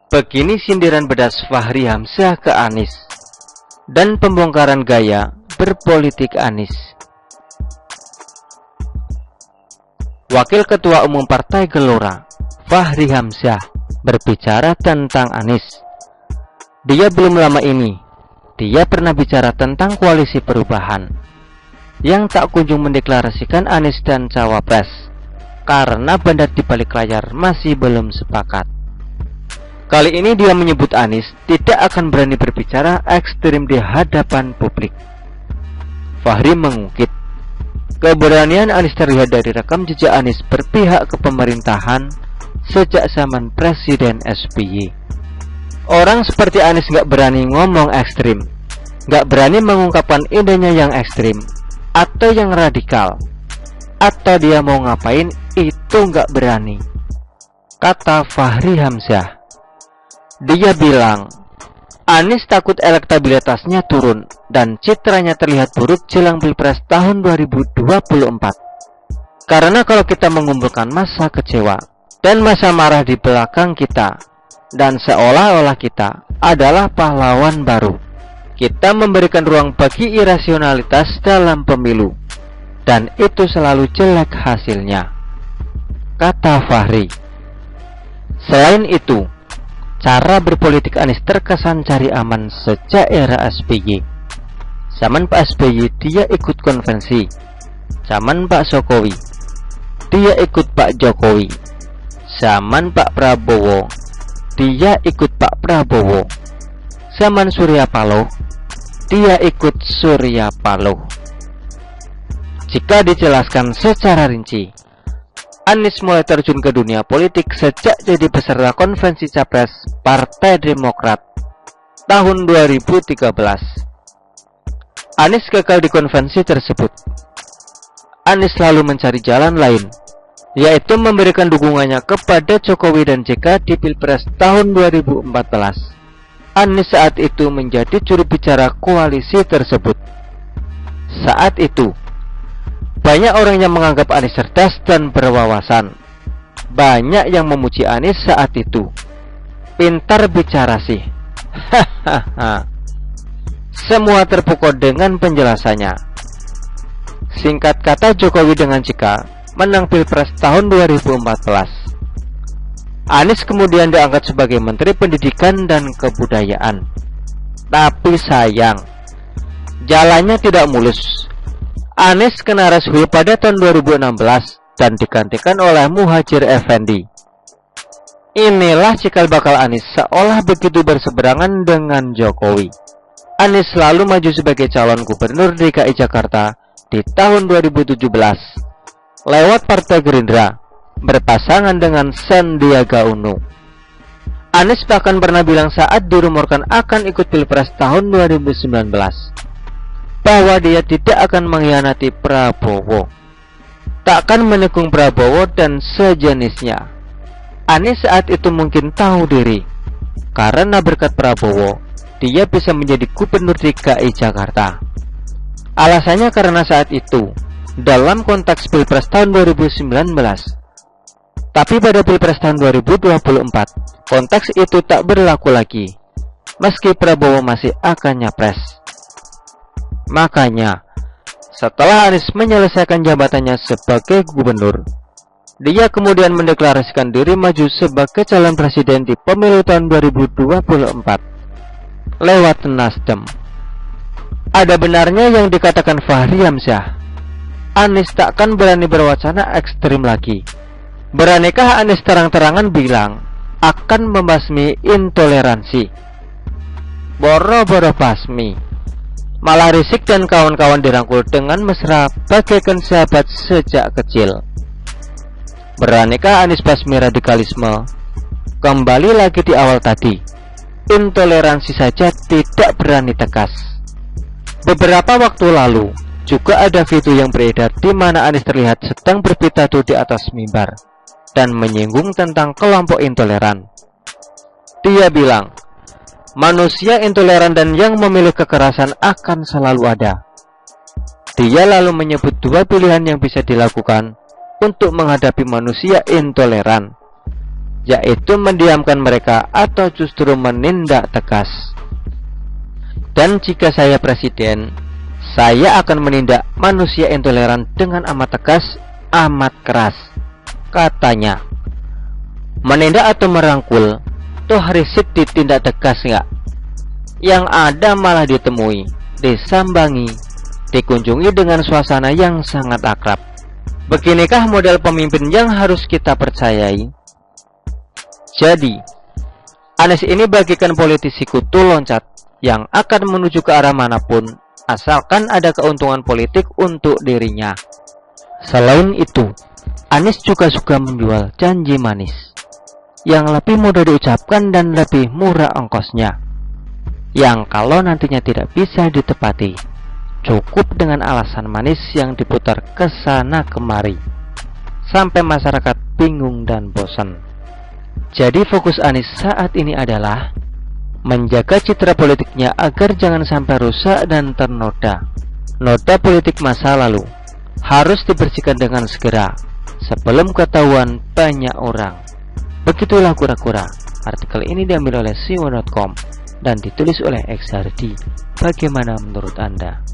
Begini sindiran pedas Fahri Hamzah ke Anies dan pembongkaran gaya berpolitik Anies. Wakil Ketua Umum Partai Gelora, Fahri Hamzah, berbicara tentang Anies. Dia belum lama ini, dia pernah bicara tentang koalisi perubahan yang tak kunjung mendeklarasikan Anies dan Cawapres karena bandar di balik layar masih belum sepakat. Kali ini dia menyebut Anies tidak akan berani berbicara ekstrim di hadapan publik. Fahri mengungkit, keberanian Anies terlihat dari rekam jejak Anies berpihak ke pemerintahan sejak zaman Presiden SBY. Orang seperti Anies gak berani ngomong ekstrim, gak berani mengungkapkan idenya yang ekstrim atau yang radikal, atau dia mau ngapain itu gak berani, kata Fahri Hamzah. Dia bilang, Anies takut elektabilitasnya turun dan citranya terlihat buruk jelang Pilpres tahun 2024. Karena kalau kita mengumpulkan massa kecewa dan massa marah di belakang kita, dan seolah-olah kita adalah pahlawan baru, kita memberikan ruang bagi irasionalitas dalam pemilu, dan itu selalu jelek hasilnya, kata Fahri. Selain itu, cara berpolitik Anies terkesan cari aman sejak era SBY. Zaman Pak SBY dia ikut konvensi, zaman Pak Jokowi dia ikut Pak Jokowi, zaman Pak Prabowo dia ikut Pak Prabowo, zaman Surya Paloh dia ikut Surya Paloh. Jika dijelaskan secara rinci, Anies mulai terjun ke dunia politik sejak jadi peserta konvensi Capres Partai Demokrat tahun 2013. Anies gagal di konvensi tersebut. Anies lalu mencari jalan lain, yaitu memberikan dukungannya kepada Jokowi dan JK di Pilpres tahun 2014. Anies saat itu menjadi juru bicara koalisi tersebut. Saat itu, banyak orang yang menganggap Anies cerdas dan berwawasan. Banyak yang memuji Anies saat itu. Pintar bicara sih. Hahaha. Semua terpukau dengan penjelasannya. Singkat kata, Jokowi dengan JK menang Pilpres tahun 2014. Anies kemudian diangkat sebagai Menteri Pendidikan dan Kebudayaan. Tapi sayang, jalannya tidak mulus. Anies kena reshuffle pada tahun 2016 dan digantikan oleh Muhadjir Effendi. Inilah cikal bakal Anies seolah begitu berseberangan dengan Jokowi. Anies selalu maju sebagai calon gubernur DKI Jakarta di tahun 2017 lewat Partai Gerindra berpasangan dengan Sandiaga Uno. Anies bahkan pernah bilang saat dirumorkan akan ikut Pilpres tahun 2019 bahwa dia tidak akan mengkhianati Prabowo, takkan mendukung Prabowo dan sejenisnya. Anies saat itu mungkin tahu diri, karena berkat Prabowo, dia bisa menjadi gubernur DKI Jakarta. Alasannya karena saat itu, dalam konteks Pilpres tahun 2019. Tapi pada Pilpres tahun 2024, konteks itu tak berlaku lagi, meski Prabowo masih akan nyapres. Makanya, setelah Anies menyelesaikan jabatannya sebagai gubernur, dia kemudian mendeklarasikan diri maju sebagai calon presiden di pemilu tahun 2024 lewat Nasdem. Ada benarnya yang dikatakan Fahri Hamzah, Anies takkan berani berwacana ekstrim lagi. Beranikah Anies terang-terangan bilang akan membasmi intoleransi? Boro-boro basmi, malah Rizik dan kawan-kawan dirangkul dengan mesra bagaikan sahabat sejak kecil. Beranikah Anies basmi radikalisme? Kembali lagi di awal tadi, intoleransi saja tidak berani tegas. Beberapa waktu lalu juga ada video yang beredar di mana Anies terlihat sedang berpidato di atas mimbar dan menyinggung tentang kelompok intoleran. Dia bilang, manusia intoleran dan yang memilih kekerasan akan selalu ada. Dia lalu menyebut dua pilihan yang bisa dilakukan untuk menghadapi manusia intoleran, yaitu mendiamkan mereka atau justru menindak tegas. Dan jika saya presiden, saya akan menindak manusia intoleran dengan amat tegas, amat keras, katanya. Menindak atau merangkul, toh Rizik ditindak tegas nggak? Yang ada malah ditemui, disambangi, dikunjungi dengan suasana yang sangat akrab. Beginikah model pemimpin yang harus kita percayai? Jadi, Anies ini bagikan politisi kutu loncat yang akan menuju ke arah manapun, asalkan ada keuntungan politik untuk dirinya. Selain itu, Anies juga suka menjual janji manis yang lebih mudah diucapkan dan lebih murah ongkosnya, yang kalau nantinya tidak bisa ditepati, cukup dengan alasan manis yang diputar ke sana kemari, sampai masyarakat bingung dan bosan. Jadi fokus Anies saat ini adalah menjaga citra politiknya agar jangan sampai rusak dan ternoda. Noda politik masa lalu harus dibersihkan dengan segera sebelum ketahuan banyak orang. Begitulah kura-kura. Artikel ini diambil oleh siwo.com dan ditulis oleh XRD. Bagaimana menurut Anda?